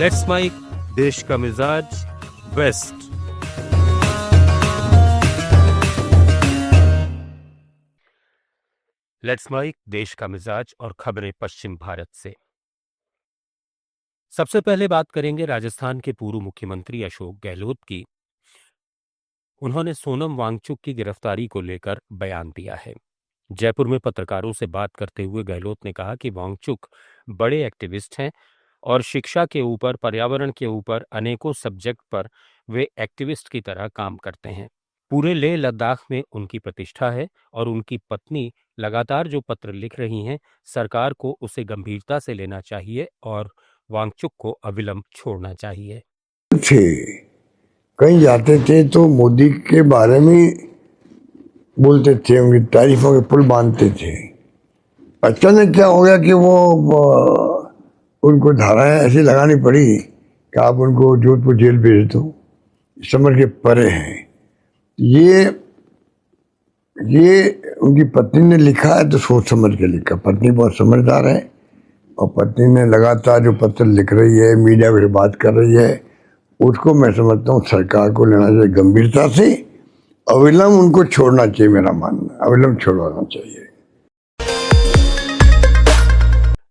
Let's mic देश का मिजाज वेस्ट। लेट्स माइक देश का मिजाज और खबरें पश्चिम भारत से। सबसे पहले बात करेंगे राजस्थान के पूर्व मुख्यमंत्री अशोक गहलोत की। उन्होंने सोनम वांगचुक की गिरफ्तारी को लेकर बयान दिया है। जयपुर में पत्रकारों से बात करते हुए गहलोत ने कहा कि वांगचुक बड़े एक्टिविस्ट हैं और शिक्षा के ऊपर, पर्यावरण के ऊपर, अनेकों सब्जेक्ट पर वे एक्टिविस्ट की तरह काम करते हैं। पूरे लेह लद्दाख में उनकी प्रतिष्ठा है और उनकी पत्नी लगातार जो पत्र लिख रही हैं, सरकार को उसे गंभीरता से लेना चाहिए और वांगचुक को अविलंब छोड़ना चाहिए। कहीं जाते थे तो मोदी के बारे में बोलते थे, उनकी तारीफों के पुल बांधते थे। अचानक क्या हो गया कि वो उनको धाराएं ऐसी लगानी पड़ी कि आप उनको जोधपुर जेल भेज दो, समझ के परे हैं। ये उनकी पत्नी ने लिखा है तो सोच समझ के लिखा। पत्नी बहुत समझदार है और पत्नी ने लगातार जो पत्र लिख रही है, मीडिया में बात कर रही है, उसको मैं समझता हूँ सरकार को लेना चाहिए गंभीरता से। अविलंब उनको छोड़ना चाहिए, मेरा मानना अविलंब छोड़वाना चाहिए।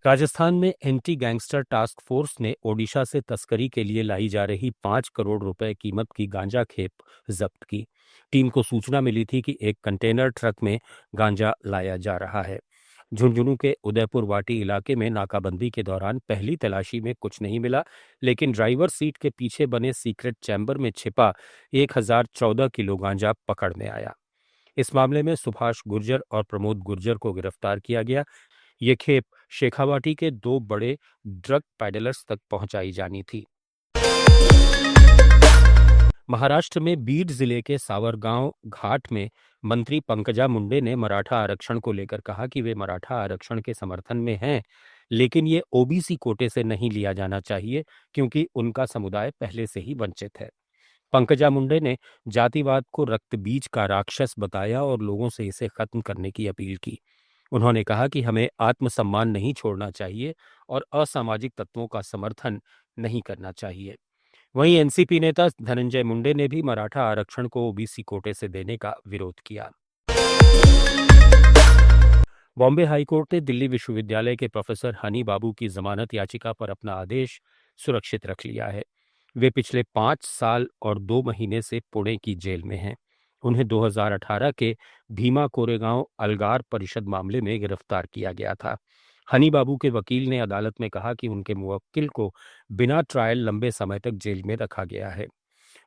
राजस्थान में एंटी गैंगस्टर टास्क फोर्स ने ओडिशा से तस्करी के लिए लाई जा रही 5 करोड़ रुपए कीमत की गांजा खेप जब्त की। टीम को सूचना मिली थी कि एक कंटेनर ट्रक में गांजा लाया जा रहा है। झुंझुनू के उदयपुर वाटी इलाके में नाकाबंदी के दौरान पहली तलाशी में कुछ नहीं मिला, लेकिन ड्राइवर सीट के पीछे बने सीक्रेट चैम्बर में छिपा 1014 किलो गांजा पकड़ में आया। इस मामले में सुभाष गुर्जर और प्रमोद गुर्जर को गिरफ्तार किया गया। ये खेप शेखावाटी के 2 बड़े ड्रग पैडलर्स तक पहुंचाई जानी थी। महाराष्ट्र में बीड जिले के सावरगांव घाट में मंत्री पंकजा मुंडे ने मराठा आरक्षण को लेकर कहा कि वे मराठा आरक्षण के समर्थन में हैं, लेकिन ये ओबीसी कोटे से नहीं लिया जाना चाहिए क्योंकि उनका समुदाय पहले से ही वंचित है। पंकजा मुंडे ने जातिवाद को रक्तबीज का राक्षस बताया और लोगों से इसे खत्म करने की अपील की। उन्होंने कहा कि हमें आत्मसम्मान नहीं छोड़ना चाहिए और असामाजिक तत्वों का समर्थन नहीं करना चाहिए। वहीं एनसीपी नेता धनंजय मुंडे ने भी मराठा आरक्षण को ओबीसी कोटे से देने का विरोध किया। बॉम्बे हाईकोर्ट ने दिल्ली विश्वविद्यालय के प्रोफेसर हनी बाबू की जमानत याचिका पर अपना आदेश सुरक्षित रख लिया है। वे पिछले 5 साल और 2 महीने से पुणे की जेल में हैं। उन्हें 2018 के भीमा कोरेगांव अलगार परिषद मामले में गिरफ्तार किया गया था। हनी बाबू के वकील ने अदालत में कहा कि उनके मुवक्किल को बिना ट्रायल लंबे समय तक जेल में रखा गया है।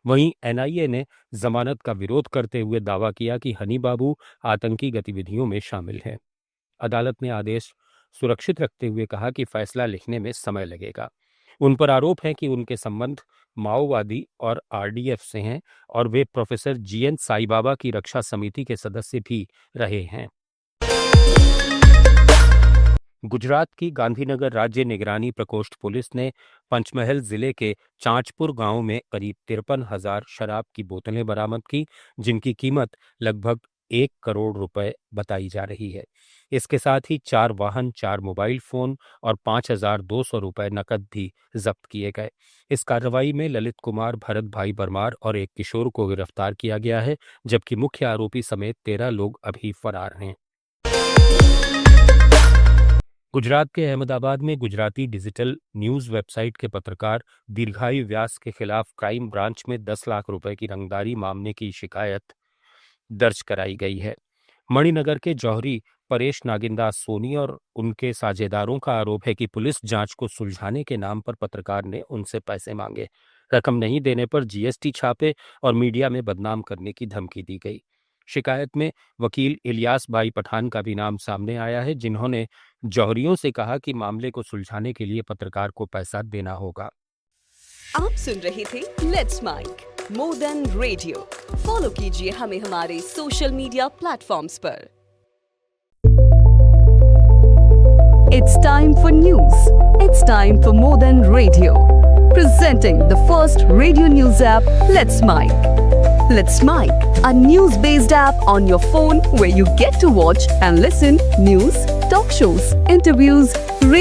वहीं एनआईए ने जमानत का विरोध करते हुए दावा किया कि हनी बाबू आतंकी गतिविधियों में शामिल हैं। अदालत ने आदेश सुरक्षित रखते हुए कहा कि फैसला लिखने में समय लगेगा। उन पर आरोप है कि उनके संबंध माओवादी और आरडीएफ से हैं और वे प्रोफेसर जीएन साईबाबा की रक्षा समिति के सदस्य भी रहे हैं। गुजरात की गांधीनगर राज्य निगरानी प्रकोष्ठ पुलिस ने पंचमहल जिले के चांचपुर गांव में करीब 53,000 शराब की बोतलें बरामद की, जिनकी कीमत लगभग 1 करोड़ रुपए बताई जा रही है। इसके साथ ही 4 वाहन, 4 मोबाइल फोन और 5,200 रुपए नकद भी जब्त किए गए। इस कार्रवाई में ललित कुमार, भरत भाई परमार और एक किशोर को गिरफ्तार किया गया है, जबकि मुख्य आरोपी समेत 13 लोग अभी फरार हैं। गुजरात के अहमदाबाद में गुजराती डिजिटल न्यूज वेबसाइट के पत्रकार दीर्घायु व्यास के खिलाफ क्राइम ब्रांच में 10 लाख रुपए की रंगदारी मामले की शिकायत दर्ज कराई गई है। मणिनगर के जौहरी परेश नागिनदास सोनी और उनके साझेदारों का आरोप है कि पुलिस जांच को सुलझाने के नाम पर पत्रकार ने उनसे पैसे मांगे। रकम नहीं देने पर जीएसटी छापे और मीडिया में बदनाम करने की धमकी दी गई। शिकायत में वकील इलियास भाई पठान का भी नाम सामने आया है, जिन्होंने जौहरियों से कहा कि मामले को सुलझाने के लिए पत्रकार को पैसा देना होगा। आप सुन रहे थे let's mic more than radio. Follow कीजिए हमें हमारे सोशल मीडिया प्लेटफॉर्म्स पर। It's time for news. It's time for more than radio. Presenting the first radio news app, Let's Mic. Let's Mic, a news-based app on your phone where you get to watch and listen news, talk shows, interviews, radio